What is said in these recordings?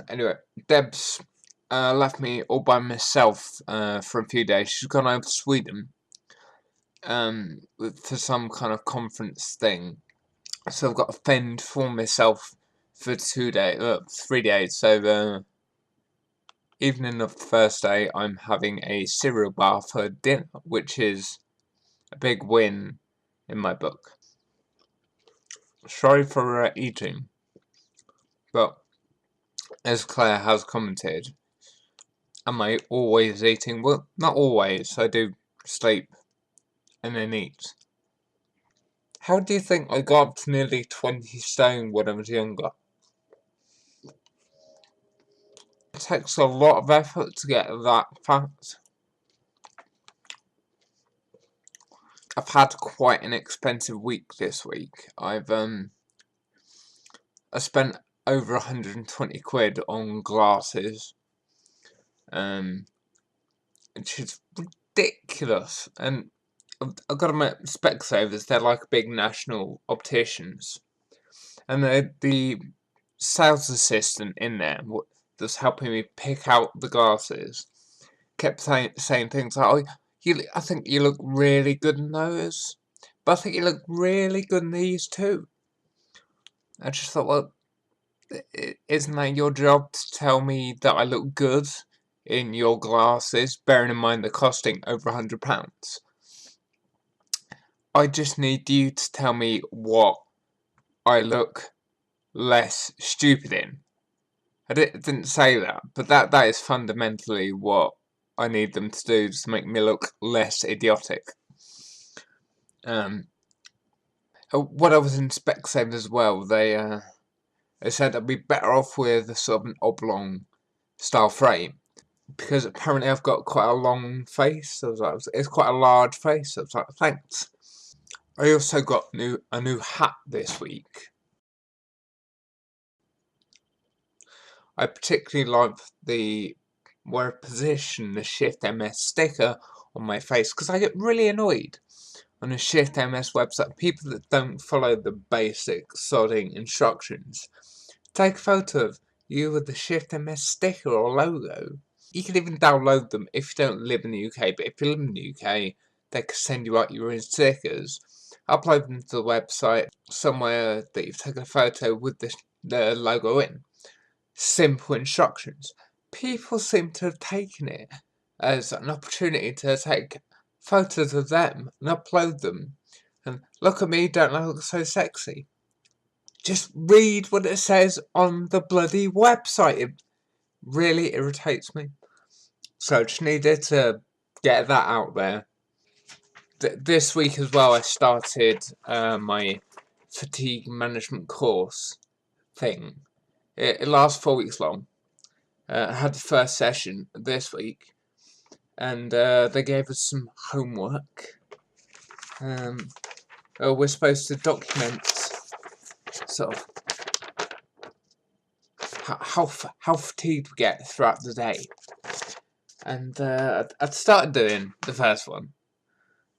Anyway, Deb's left me all by myself for a few days. She's gone over to Sweden for some kind of conference thing. So I've got a fend for myself for 3 days. So the evening of the first day, I'm having a cereal bar for dinner, which is a big win in my book. Sorry for eating, but as Claire has commented, am I always eating? Well, not always. I do sleep and then eat. How do you think I got up to nearly 20 stone when I was younger? It takes a lot of effort to get that fat. I've had quite an expensive week this week. I spent over 120 quid on glasses, which is ridiculous. And I've got to admit, Specsavers, they're like big national opticians, and the sales assistant in there that's helping me pick out the glasses kept saying things like, "Oh, I think you look really good in those, but I think you look really good in these too." I just thought, well, isn't that your job to tell me that I look good in your glasses, bearing in mind they're costing over £100? I just need you to tell me what I look less stupid in. I didn't say that, but that is fundamentally what I need them to do to make me look less idiotic. When I was in Specsavers as well, they said I'd be better off with a sort of an oblong style frame, because apparently I've got quite a long face. So I was like, it's quite a large face. So I was like, thanks. I also got a new hat this week. I particularly like where I position the Shift MS sticker on my face, because I get really annoyed on a Shift MS website, people that don't follow the basic sodding instructions. Take a photo of you with the Shift MS sticker or logo. You can even download them if you don't live in the UK, but if you live in the UK, they can send you out your own stickers. Upload them to the website somewhere that you've taken a photo with the logo in. Simple instructions. People seem to have taken it as an opportunity to take photos of them and upload them. And look at me, don't I look so sexy? Just read what it says on the bloody website. It really irritates me. So just needed to get that out there. This week as well, I started my fatigue management course thing. It lasts 4 weeks long. I had the first session this week, and they gave us some homework. We're supposed to document sort of how fatigued we get throughout the day. And I'd started doing the first one,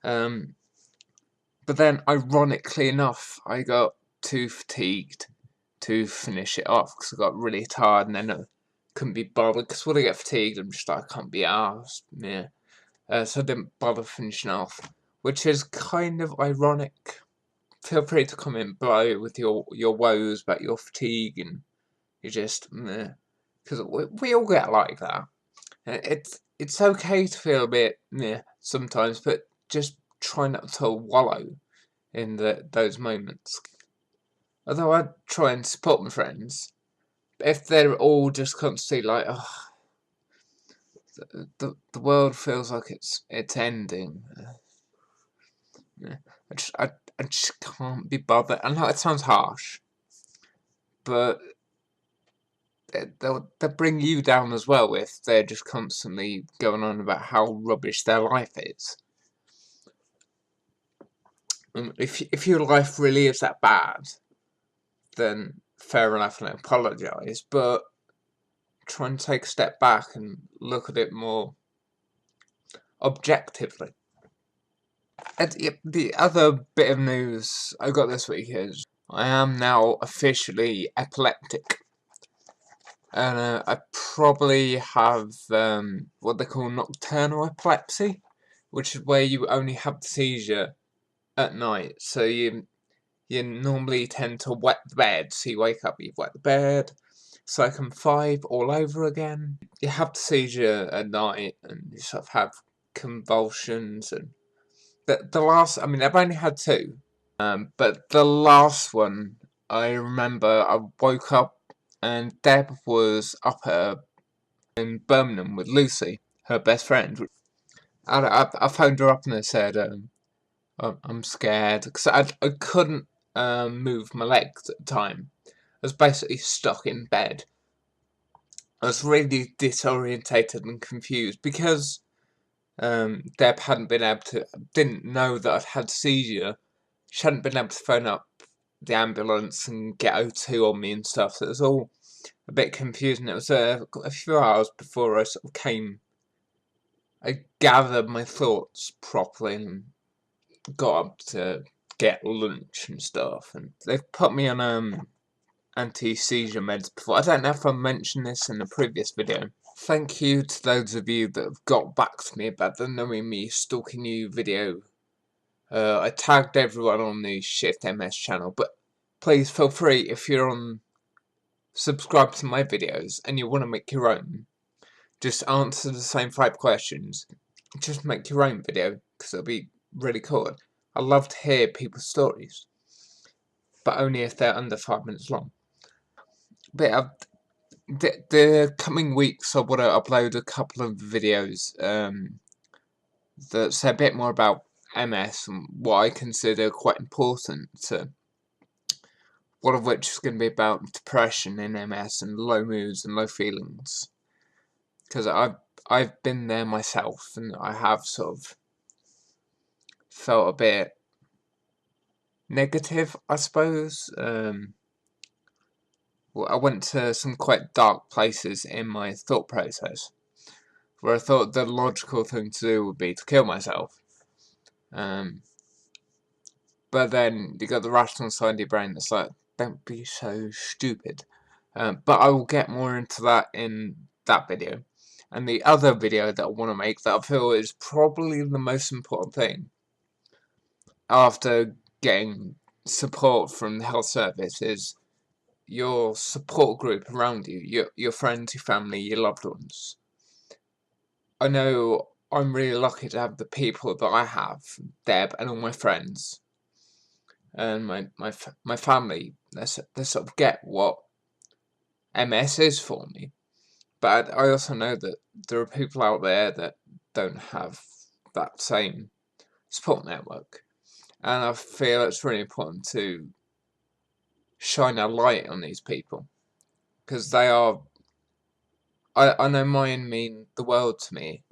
but then ironically enough, I got too fatigued to finish it off because I got really tired, and then I couldn't be bothered. Because when I get fatigued, I'm just like, I can't be arsed. Yeah. So I didn't bother finishing off, which is kind of ironic. Feel free to comment below with your woes about your fatigue, and you just meh, because we all get like that. It's okay to feel a bit meh sometimes, but just try not to wallow in those moments. Although I try and support my friends, if they're all just constantly like, oh, the world feels like it's ending. I just can't be bothered. I know it sounds harsh, but they'll bring you down as well if they're just constantly going on about how rubbish their life is. If your life really is that bad, then fair enough, and I apologise, but try and take a step back and look at it more objectively. And the other bit of news I got this week is I am now officially epileptic. and I probably have what they call nocturnal epilepsy, which is where you only have the seizure at night. So you normally tend to wet the bed. So you wake up, you've wet the bed. Cycle 5 all over again. You have the seizure at night, and you sort of have convulsions. And the last, I mean, I've only had 2, but the last one, I remember I woke up and Deb was up in Birmingham with Lucy, her best friend. And I phoned her up and I said, I'm scared, because I couldn't move my legs at the time. I was basically stuck in bed. I was really disorientated and confused because Deb didn't know that I'd had a seizure. She hadn't been able to phone up the ambulance and get O2 on me and stuff, so it was all a bit confusing. It was a few hours before I gathered my thoughts properly and got up to get lunch and stuff. And they've put me on anti-seizure meds before. I don't know if I mentioned this in a previous video. Thank you to those of you that have got back to me about the Knowing Me Stalking You video. I tagged everyone on the Shift MS channel, but please feel free, if you're subscribe to my videos and you want to make your own, just answer the same 5 questions. Just make your own video, because it'll be really cool. I love to hear people's stories, but only if they're under 5 minutes long. But the coming weeks I want to upload a couple of videos that say a bit more about MS and what I consider quite important. One of which is going to be about depression in MS and low moods and low feelings. Because I've been there myself, and I have sort of felt a bit negative, I suppose. Well, I went to some quite dark places in my thought process, where I thought the logical thing to do would be to kill myself. But then you got the rational side of your brain that's like, don't be so stupid. But I will get more into that in that video. And the other video that I want to make, that I feel is probably the most important thing, after getting support from the health service, is your support group around you, your friends, your family, your loved ones. I know I'm really lucky to have the people that I have, Deb and all my friends, and my family. They sort of get what MS is for me. But I also know that there are people out there that don't have that same support network, and I feel it's really important to shine a light on these people, because they are. I know mine mean the world to me,